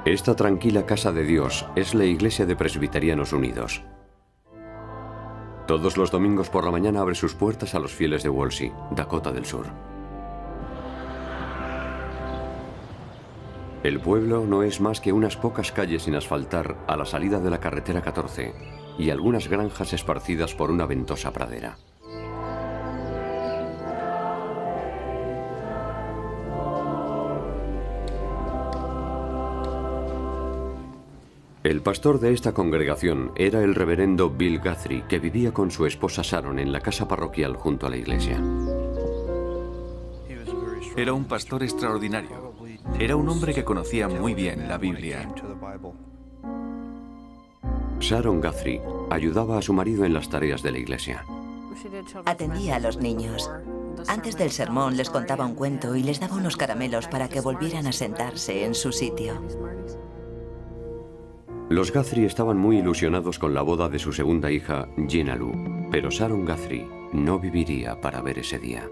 Esta tranquila casa de Dios es la Iglesia de Presbiterianos Unidos. Todos los domingos por la mañana abre sus puertas a los fieles de Wolsey, Dakota del Sur. El pueblo no es más que unas pocas calles sin asfaltar a la salida de la carretera 14 y algunas granjas esparcidas por una ventosa pradera. El pastor de esta congregación era el reverendo Bill Guthrie, que vivía con su esposa Sharon en la casa parroquial junto a la iglesia. Era un pastor extraordinario. Era un hombre que conocía muy bien la Biblia. Sharon Guthrie ayudaba a su marido en las tareas de la iglesia. Atendía a los niños. Antes del sermón les contaba un cuento y les daba unos caramelos para que volvieran a sentarse en su sitio. Los Guthrie estaban muy ilusionados con la boda de su segunda hija, Gina Lou, pero Sharon Guthrie no viviría para ver ese día.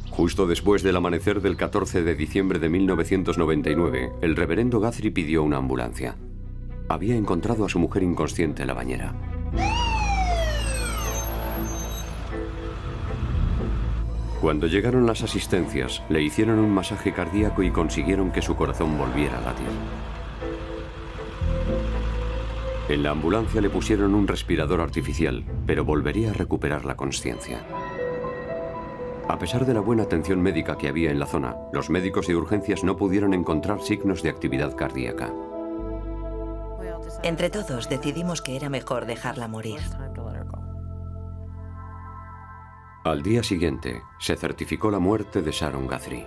Justo después del amanecer del 14 de diciembre de 1999, el reverendo Guthrie pidió una ambulancia. Había encontrado a su mujer inconsciente en la bañera. Cuando llegaron las asistencias, le hicieron un masaje cardíaco y consiguieron que su corazón volviera a latir. En la ambulancia le pusieron un respirador artificial, pero volvería a recuperar la consciencia. A pesar de la buena atención médica que había en la zona, los médicos de urgencias no pudieron encontrar signos de actividad cardíaca. Entre todos decidimos que era mejor dejarla morir. Al día siguiente, se certificó la muerte de Sharon Guthrie.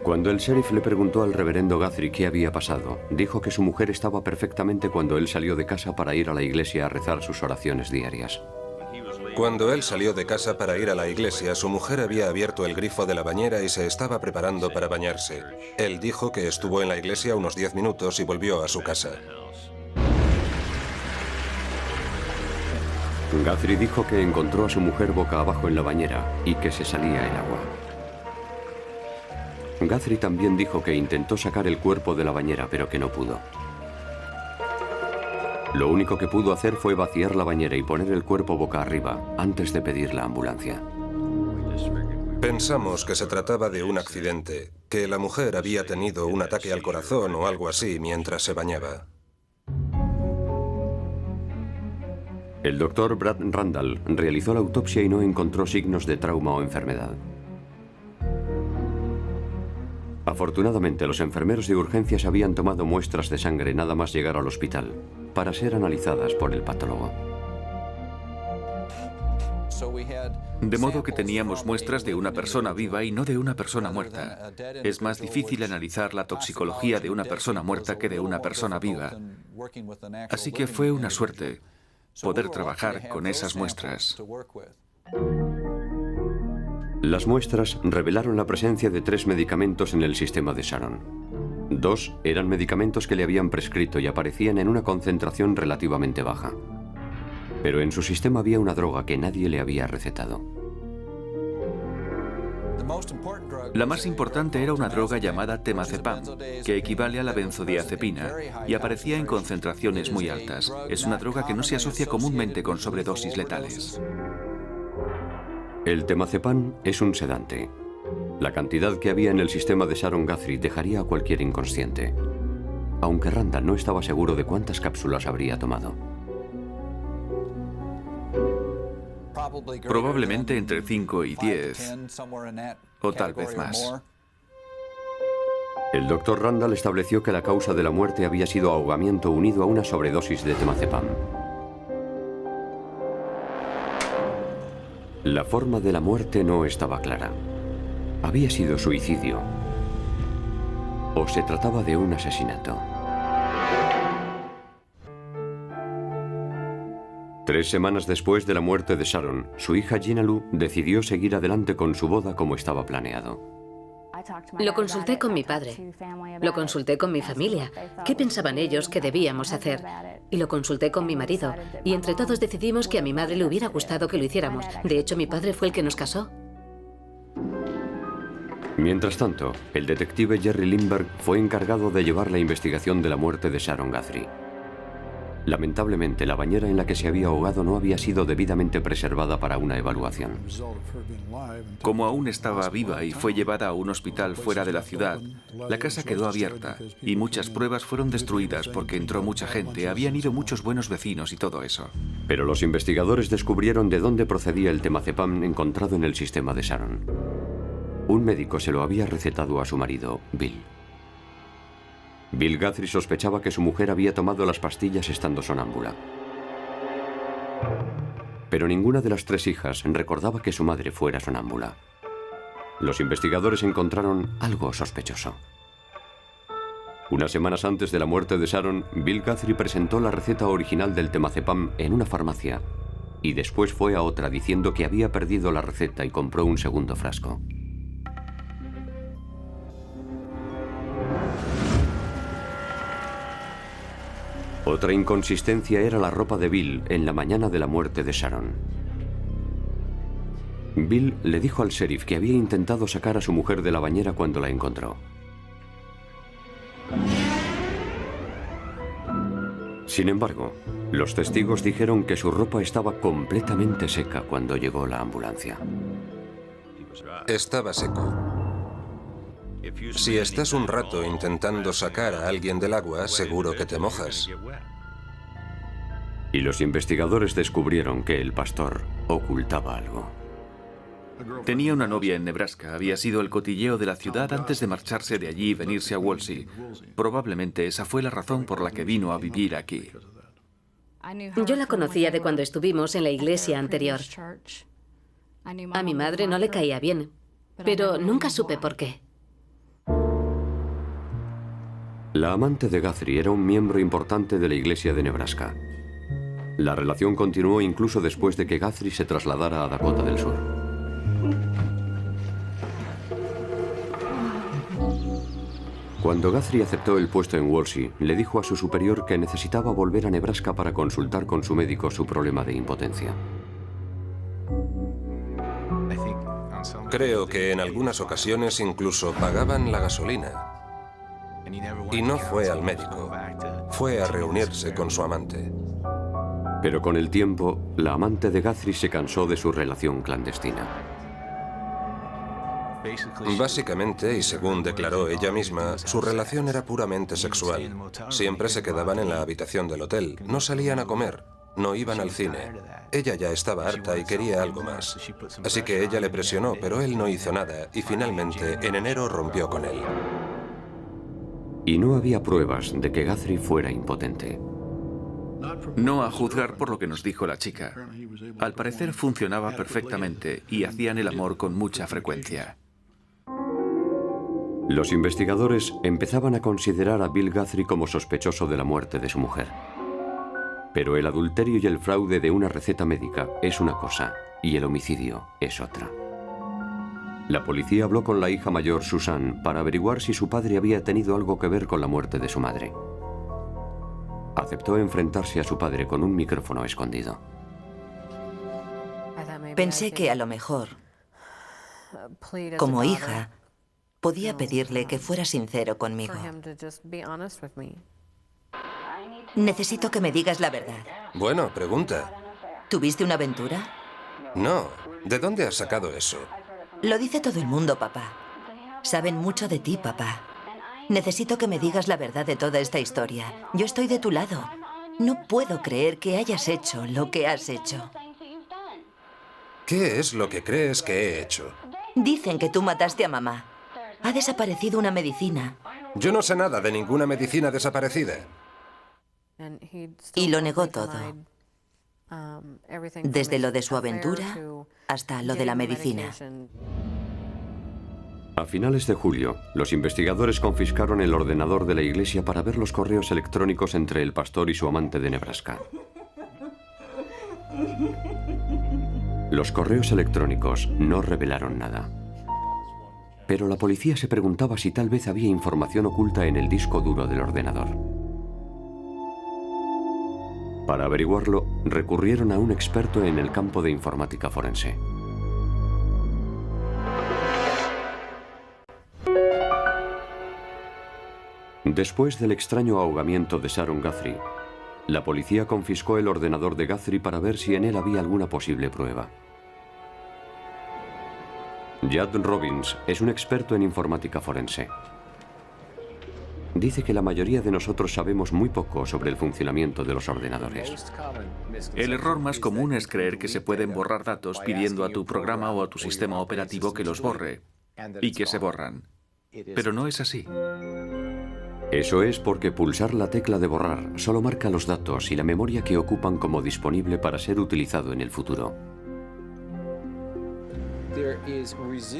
Cuando el sheriff le preguntó al reverendo Guthrie qué había pasado, dijo que su mujer estaba perfectamente cuando él salió de casa para ir a la iglesia a rezar sus oraciones diarias. Cuando él salió de casa para ir a la iglesia, su mujer había abierto el grifo de la bañera y se estaba preparando para bañarse. Él dijo que estuvo en la iglesia unos 10 minutos y volvió a su casa. Guthrie dijo que encontró a su mujer boca abajo en la bañera y que se salía el agua. Guthrie también dijo que intentó sacar el cuerpo de la bañera, pero que no pudo. Lo único que pudo hacer fue vaciar la bañera y poner el cuerpo boca arriba antes de pedir la ambulancia. Pensamos que se trataba de un accidente, que la mujer había tenido un ataque al corazón o algo así mientras se bañaba. El doctor Brad Randall realizó la autopsia y no encontró signos de trauma o enfermedad. Afortunadamente, los enfermeros de urgencias habían tomado muestras de sangre nada más llegar al hospital, para ser analizadas por el patólogo. De modo que teníamos muestras de una persona viva y no de una persona muerta. Es más difícil analizar la toxicología de una persona muerta que de una persona viva. Así que fue una suerte poder trabajar con esas muestras. Las muestras revelaron la presencia de 3 medicamentos en el sistema de Sharon. 2 eran medicamentos que le habían prescrito y aparecían en una concentración relativamente baja. Pero en su sistema había una droga que nadie le había recetado. La más importante era una droga llamada temazepam, que equivale a la benzodiazepina, y aparecía en concentraciones muy altas. Es una droga que no se asocia comúnmente con sobredosis letales. El temazepam es un sedante. La cantidad que había en el sistema de Sharon Guthrie dejaría a cualquier inconsciente, aunque Randall no estaba seguro de cuántas cápsulas habría tomado. Probablemente entre 5 y 10, o tal vez más. El doctor Randall estableció que la causa de la muerte había sido ahogamiento unido a una sobredosis de temazepam. La forma de la muerte no estaba clara. ¿Había sido suicidio? ¿O se trataba de un asesinato? 3 semanas después de la muerte de Sharon, su hija Gina Lou decidió seguir adelante con su boda como estaba planeado. Lo consulté con mi padre, lo consulté con mi familia, qué pensaban ellos que debíamos hacer, y lo consulté con mi marido, y entre todos decidimos que a mi madre le hubiera gustado que lo hiciéramos. De hecho, mi padre fue el que nos casó. Mientras tanto, el detective Jerry Lindbergh fue encargado de llevar la investigación de la muerte de Sharon Guthrie. Lamentablemente, la bañera en la que se había ahogado no había sido debidamente preservada para una evaluación. Como aún estaba viva y fue llevada a un hospital fuera de la ciudad, la casa quedó abierta y muchas pruebas fueron destruidas porque entró mucha gente, habían ido muchos buenos vecinos y todo eso. Pero los investigadores descubrieron de dónde procedía el temazepam encontrado en el sistema de Sharon. Un médico se lo había recetado a su marido, Bill. Bill Guthrie sospechaba que su mujer había tomado las pastillas estando sonámbula. Pero ninguna de las tres hijas recordaba que su madre fuera sonámbula. Los investigadores encontraron algo sospechoso. Unas semanas antes de la muerte de Sharon, Bill Guthrie presentó la receta original del temazepam en una farmacia y después fue a otra diciendo que había perdido la receta y compró un segundo frasco. Otra inconsistencia era la ropa de Bill en la mañana de la muerte de Sharon. Bill le dijo al sheriff que había intentado sacar a su mujer de la bañera cuando la encontró. Sin embargo, los testigos dijeron que su ropa estaba completamente seca cuando llegó la ambulancia. Estaba seco. Si estás un rato intentando sacar a alguien del agua, seguro que te mojas. Y los investigadores descubrieron que el pastor ocultaba algo. Tenía una novia en Nebraska, había sido el cotilleo de la ciudad antes de marcharse de allí y venirse a Wolsey. Probablemente esa fue la razón por la que vino a vivir aquí. Yo la conocía de cuando estuvimos en la iglesia anterior. A mi madre no le caía bien, pero nunca supe por qué. La amante de Guthrie era un miembro importante de la iglesia de Nebraska. La relación continuó incluso después de que Guthrie se trasladara a Dakota del Sur. Cuando Guthrie aceptó el puesto en Wolsey, le dijo a su superior que necesitaba volver a Nebraska para consultar con su médico su problema de impotencia. Creo que en algunas ocasiones incluso pagaban la gasolina. Y no fue al médico, fue a reunirse con su amante. Pero con el tiempo, la amante de Guthrie se cansó de su relación clandestina. Básicamente, y según declaró ella misma, su relación era puramente sexual. Siempre se quedaban en la habitación del hotel, no salían a comer, no iban al cine. Ella ya estaba harta y quería algo más. Así que ella le presionó, pero él no hizo nada y finalmente en enero rompió con él. Y no había pruebas de que Guthrie fuera impotente. No a juzgar por lo que nos dijo la chica. Al parecer funcionaba perfectamente y hacían el amor con mucha frecuencia. Los investigadores empezaban a considerar a Bill Guthrie como sospechoso de la muerte de su mujer. Pero el adulterio y el fraude de una receta médica es una cosa y el homicidio es otra. La policía habló con la hija mayor, Susan, para averiguar si su padre había tenido algo que ver con la muerte de su madre. Aceptó enfrentarse a su padre con un micrófono escondido. Pensé que a lo mejor, como hija, podía pedirle que fuera sincero conmigo. Necesito que me digas la verdad. Bueno, pregunta. ¿Tuviste una aventura? No. ¿De dónde has sacado eso? Lo dice todo el mundo, papá. Saben mucho de ti, papá. Necesito que me digas la verdad de toda esta historia. Yo estoy de tu lado. No puedo creer que hayas hecho lo que has hecho. ¿Qué es lo que crees que he hecho? Dicen que tú mataste a mamá. Ha desaparecido una medicina. Yo no sé nada de ninguna medicina desaparecida. Y lo negó todo. Desde lo de su aventura hasta lo de la medicina. A finales de julio, los investigadores confiscaron el ordenador de la iglesia para ver los correos electrónicos entre el pastor y su amante de Nebraska. Los correos electrónicos no revelaron nada. Pero la policía se preguntaba si tal vez había información oculta en el disco duro del ordenador. Para averiguarlo, recurrieron a un experto en el campo de informática forense. Después del extraño ahogamiento de Sharon Guthrie, la policía confiscó el ordenador de Guthrie para ver si en él había alguna posible prueba. Judd Robbins es un experto en informática forense. Dice que la mayoría de nosotros sabemos muy poco sobre el funcionamiento de los ordenadores. El error más común es creer que se pueden borrar datos pidiendo a tu programa o a tu sistema operativo que los borre y que se borran. Pero no es así. Eso es porque pulsar la tecla de borrar solo marca los datos y la memoria que ocupan como disponible para ser utilizado en el futuro.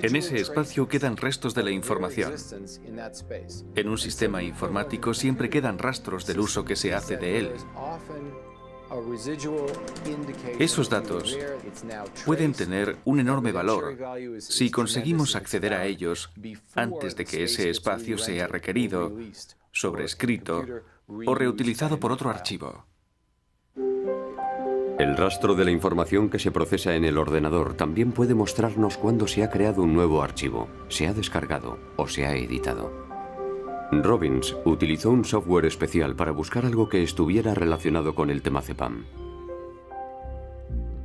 En ese espacio quedan restos de la información. En un sistema informático siempre quedan rastros del uso que se hace de él. Esos datos pueden tener un enorme valor si conseguimos acceder a ellos antes de que ese espacio sea requerido, sobrescrito o reutilizado por otro archivo. El rastro de la información que se procesa en el ordenador también puede mostrarnos cuándo se ha creado un nuevo archivo, se ha descargado o se ha editado. Robbins utilizó un software especial para buscar algo que estuviera relacionado con el temazepam.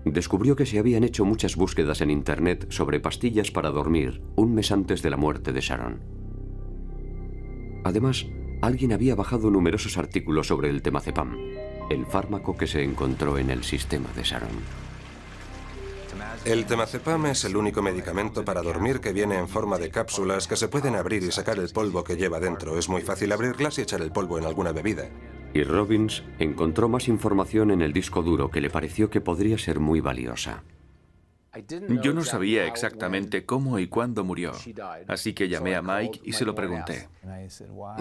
Descubrió que se habían hecho muchas búsquedas en Internet sobre pastillas para dormir un mes antes de la muerte de Sharon. Además, alguien había bajado numerosos artículos sobre el temazepam, el fármaco que se encontró en el sistema de Sharon. El temazepam es el único medicamento para dormir que viene en forma de cápsulas que se pueden abrir y sacar el polvo que lleva dentro. Es muy fácil abrirlas y echar el polvo en alguna bebida. Y Robbins encontró más información en el disco duro que le pareció que podría ser muy valiosa. Yo no sabía exactamente cómo y cuándo murió, así que llamé a Mike y se lo pregunté.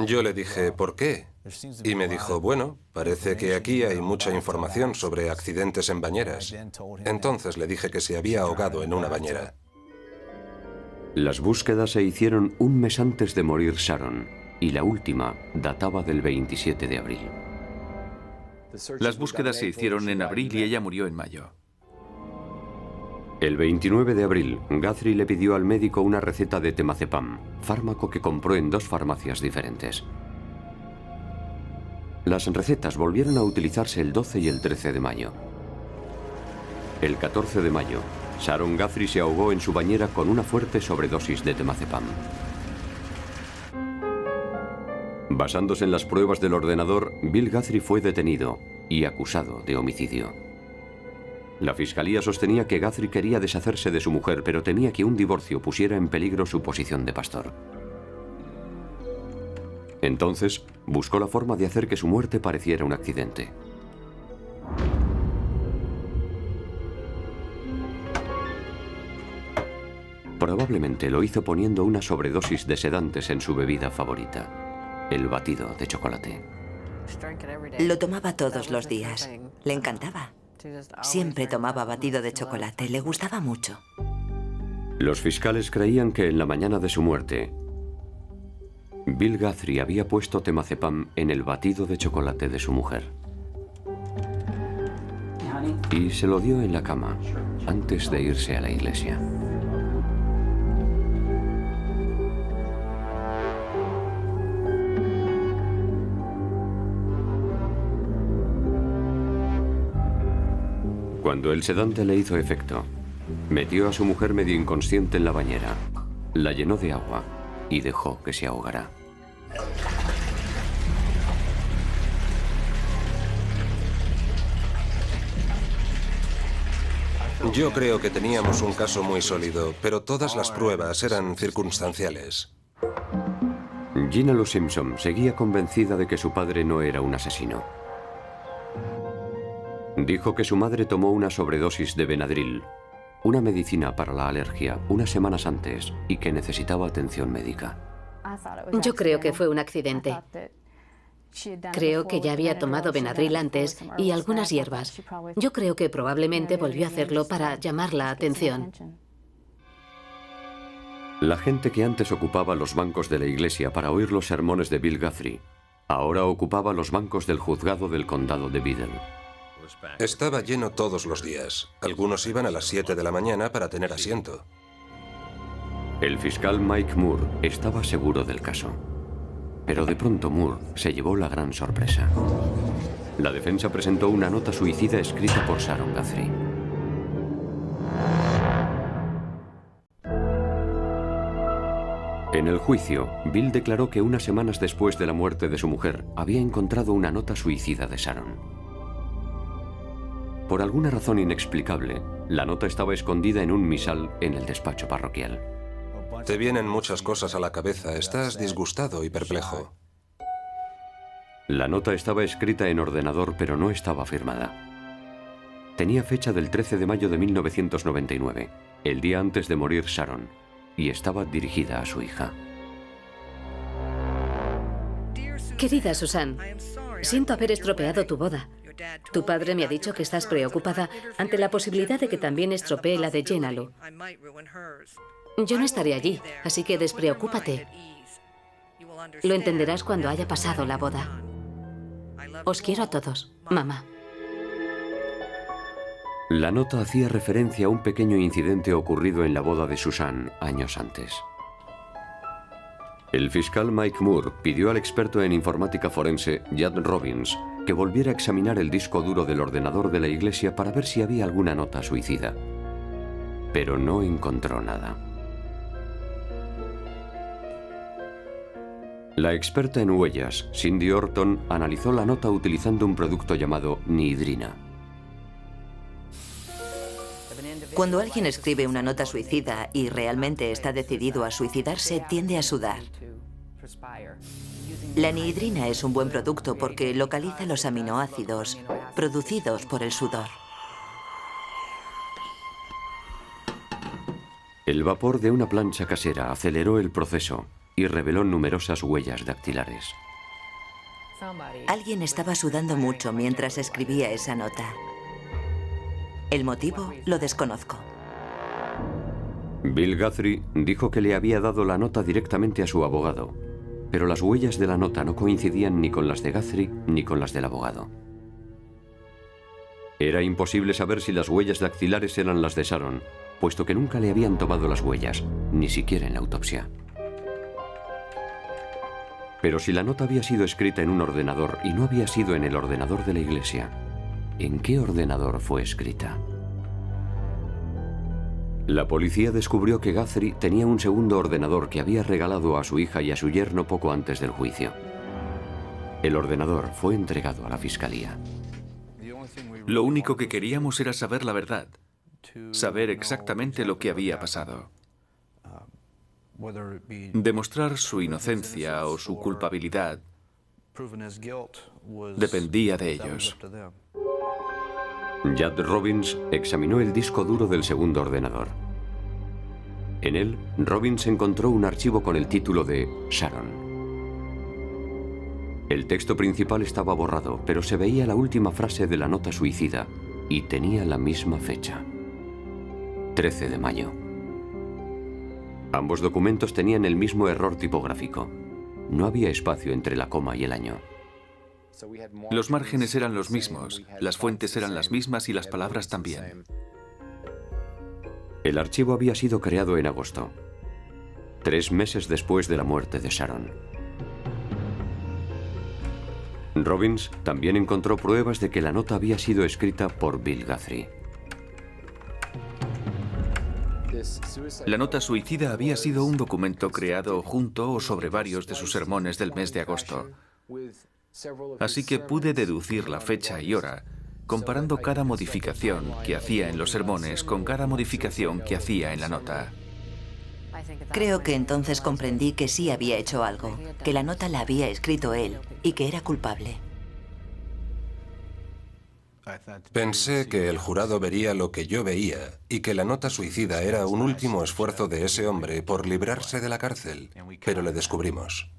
Yo le dije, ¿por qué? Y me dijo, bueno, parece que aquí hay mucha información sobre accidentes en bañeras. Entonces le dije que se había ahogado en una bañera. Las búsquedas se hicieron un mes antes de morir Sharon, y la última databa del 27 de abril. Las búsquedas se hicieron en abril y ella murió en mayo. El 29 de abril, Guthrie le pidió al médico una receta de temazepam, fármaco que compró en 2 farmacias diferentes. Las recetas volvieron a utilizarse el 12 y el 13 de mayo. El 14 de mayo, Sharon Guthrie se ahogó en su bañera con una fuerte sobredosis de temazepam. Basándose en las pruebas del ordenador, Bill Guthrie fue detenido y acusado de homicidio. La fiscalía sostenía que Guthrie quería deshacerse de su mujer, pero temía que un divorcio pusiera en peligro su posición de pastor. Entonces, buscó la forma de hacer que su muerte pareciera un accidente. Probablemente lo hizo poniendo una sobredosis de sedantes en su bebida favorita, el batido de chocolate. Lo tomaba todos los días. Le encantaba. Siempre tomaba batido de chocolate. Le gustaba mucho. Los fiscales creían que en la mañana de su muerte, Bill Guthrie había puesto temazepam en el batido de chocolate de su mujer. Y se lo dio en la cama, antes de irse a la iglesia. Cuando el sedante le hizo efecto, metió a su mujer medio inconsciente en la bañera, la llenó de agua y dejó que se ahogara. Yo creo que teníamos un caso muy sólido, pero todas las pruebas eran circunstanciales. Gina Lou Simpson seguía convencida de que su padre no era un asesino. Dijo que su madre tomó una sobredosis de Benadryl, una medicina para la alergia, unas semanas antes y que necesitaba atención médica. Yo creo que fue un accidente. Creo que ya había tomado Benadryl antes y algunas hierbas. Yo creo que probablemente volvió a hacerlo para llamar la atención. La gente que antes ocupaba los bancos de la iglesia para oír los sermones de Bill Guthrie, ahora ocupaba los bancos del juzgado del condado de Biddle. Estaba lleno todos los días. Algunos iban a las 7 de la mañana para tener asiento. El fiscal Mike Moore estaba seguro del caso. Pero de pronto Moore se llevó la gran sorpresa. La defensa presentó una nota suicida escrita por Sharon Guthrie. En el juicio, Bill declaró que unas semanas después de la muerte de su mujer había encontrado una nota suicida de Sharon. Por alguna razón inexplicable, la nota estaba escondida en un misal en el despacho parroquial. Te vienen muchas cosas a la cabeza, estás disgustado y perplejo. La nota estaba escrita en ordenador, pero no estaba firmada. Tenía fecha del 13 de mayo de 1999, el día antes de morir Sharon, y estaba dirigida a su hija. Querida Susan, siento haber estropeado tu boda. Tu padre me ha dicho que estás preocupada ante la posibilidad de que también estropee la de Jenalu. Yo no estaré allí, así que despreocúpate. Lo entenderás cuando haya pasado la boda. Os quiero a todos, mamá. La nota hacía referencia a un pequeño incidente ocurrido en la boda de Susan años antes. El fiscal Mike Moore pidió al experto en informática forense, Judd Robbins, que volviera a examinar el disco duro del ordenador de la iglesia para ver si había alguna nota suicida. Pero no encontró nada. La experta en huellas, Cindy Orton, analizó la nota utilizando un producto llamado nihidrina. Cuando alguien escribe una nota suicida y realmente está decidido a suicidarse, tiende a sudar. La nihidrina es un buen producto porque localiza los aminoácidos producidos por el sudor. El vapor de una plancha casera aceleró el proceso y reveló numerosas huellas dactilares. Alguien estaba sudando mucho mientras escribía esa nota. El motivo lo desconozco. Bill Guthrie dijo que le había dado la nota directamente a su abogado, pero las huellas de la nota no coincidían ni con las de Guthrie ni con las del abogado. Era imposible saber si las huellas dactilares eran las de Sharon, puesto que nunca le habían tomado las huellas, ni siquiera en la autopsia. Pero si la nota había sido escrita en un ordenador y no había sido en el ordenador de la iglesia, ¿en qué ordenador fue escrita? La policía descubrió que Guthrie tenía un segundo ordenador que había regalado a su hija y a su yerno poco antes del juicio. El ordenador fue entregado a la fiscalía. Lo único que queríamos era saber la verdad, saber exactamente lo que había pasado. Demostrar su inocencia o su culpabilidad dependía de ellos. Judd Robbins examinó el disco duro del segundo ordenador. En él, Robbins encontró un archivo con el título de Sharon. El texto principal estaba borrado, pero se veía la última frase de la nota suicida y tenía la misma fecha: 13 de mayo. Ambos documentos tenían el mismo error tipográfico. No había espacio entre la coma y el año. Los márgenes eran los mismos, las fuentes eran las mismas y las palabras también. El archivo había sido creado en agosto, 3 meses después de la muerte de Sharon. Robbins también encontró pruebas de que la nota había sido escrita por Bill Guthrie. La nota suicida había sido un documento creado junto o sobre varios de sus sermones del mes de agosto. Así que pude deducir la fecha y hora, comparando cada modificación que hacía en los sermones con cada modificación que hacía en la nota. Creo que entonces comprendí que sí había hecho algo, que la nota la había escrito él y que era culpable. Pensé que el jurado vería lo que yo veía y que la nota suicida era un último esfuerzo de ese hombre por librarse de la cárcel, pero le descubrimos.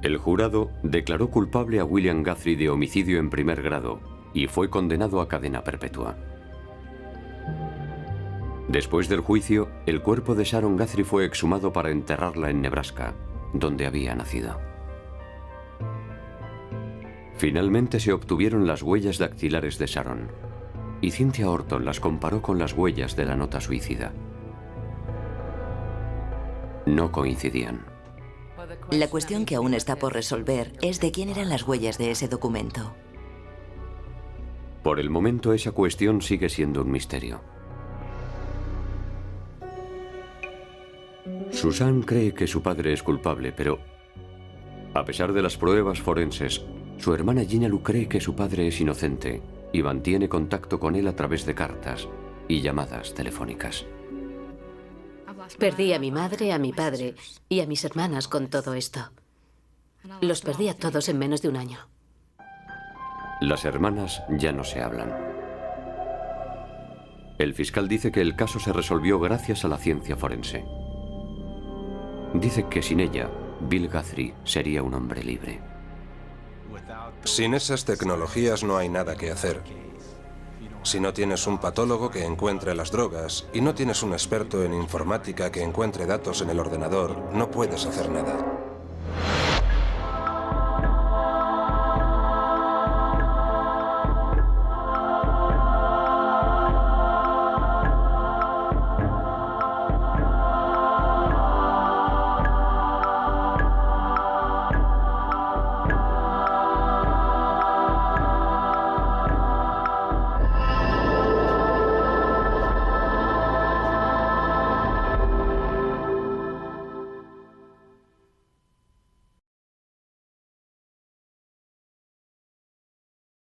El jurado declaró culpable a William Guthrie de homicidio en primer grado y fue condenado a cadena perpetua. Después del juicio, el cuerpo de Sharon Guthrie fue exhumado para enterrarla en Nebraska, donde había nacido. Finalmente se obtuvieron las huellas dactilares de Sharon, y Cynthia Orton las comparó con las huellas de la nota suicida. No coincidían. La cuestión que aún está por resolver es de quién eran las huellas de ese documento. Por el momento, esa cuestión sigue siendo un misterio. Susan cree que su padre es culpable, pero a pesar de las pruebas forenses, su hermana Gina Lu cree que su padre es inocente y mantiene contacto con él a través de cartas y llamadas telefónicas. Perdí a mi madre, a mi padre y a mis hermanas con todo esto. Los perdí a todos en menos de un año. Las hermanas ya no se hablan. El fiscal dice que el caso se resolvió gracias a la ciencia forense. Dice que sin ella, Bill Guthrie sería un hombre libre. Sin esas tecnologías no hay nada que hacer. Si no tienes un patólogo que encuentre las drogas y no tienes un experto en informática que encuentre datos en el ordenador, no puedes hacer nada.